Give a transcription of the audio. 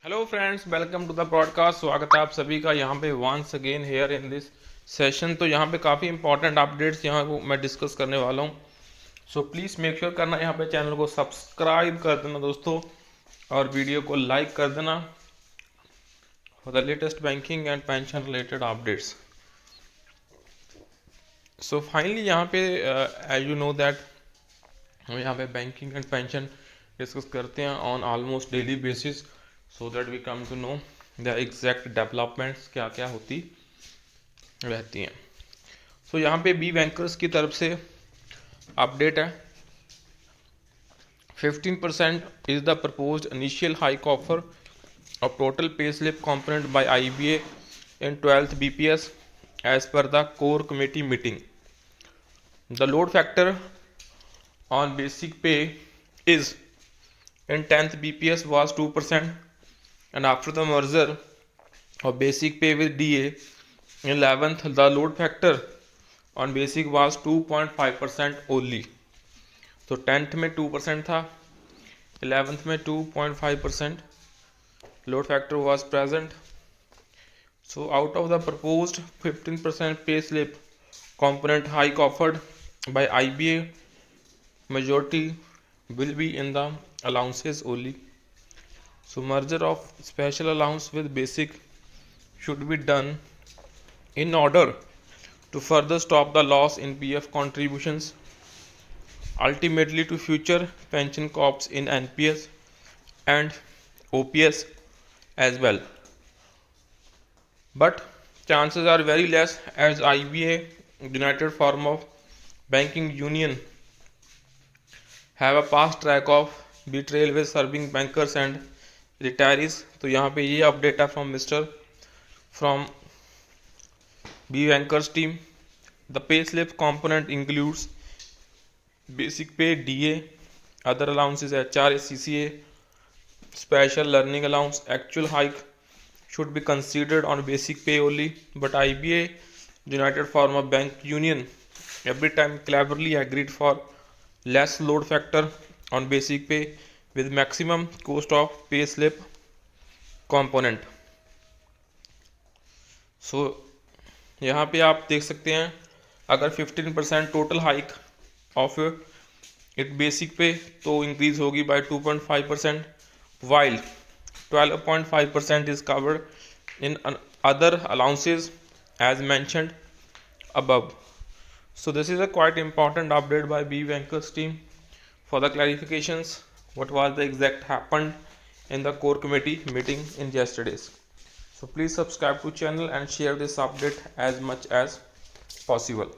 Hello friends, welcome to the broadcast. स्वागत है आप सभी का यहाँ पे once again here in this session. तो यहाँ पे काफ़ी इंपॉर्टेंट अपडेट्स यहाँ को मैं डिस्कस करने वाला हूँ। सो प्लीज़ मेक श्योर करना यहाँ पे चैनल को सब्सक्राइब कर देना दोस्तों, और वीडियो को लाइक कर देना for the latest banking and pension related updates. So finally यहाँ पे एज यू नो दैट हम यहाँ पे बैंकिंग एंड पेंशन डिस्कस करते हैं on almost daily basis, so that we come to know the exact developments क्या क्या होती रहती हैं। सो यहाँ पे बी बैंकर्स की तरफ से अपडेट है। 15% is the proposed initial hike offer of total pay slip component by IBA in 12th BPS as per the core committee meeting. The load factor on basic pay is in 10th BPS was 2%, and after the merger of basic pay with DA in 11th the load factor on basic was 2.5% only. तो 10th में 2% था, 11th में 2.5% load factor was present. So out of the proposed 15% pay slip component hike offered by IBA, majority will be in the allowances only. So merger of special allowance with basic should be done in order to further stop the loss in PF contributions, ultimately to future pension corps in NPS and OPS as well. But chances are very less as IBA, United Form of Banking Union, have a past track of betrayal with serving bankers and retirees. तो यहाँ पे ये update है from B bankers team. The pay slip component includes basic pay, DA, other allowances, HRA, CCA, special learning allowance. Actual hike should be considered on basic pay only, but IBA, United Farmer Bank Union, every time cleverly agreed for less load factor on basic pay with maximum cost of pay slip component. सो यहाँ पे आप देख सकते हैं, अगर 15% total hike of it basic pay तो increase होगी by 2.5%, while 12.5% is covered in other allowances as mentioned above. So this is a quite important update by B bankers team. For the clarifications, what was the exact happened in the core committee meeting in yesterday's. So please subscribe to channel and share this update as much as possible.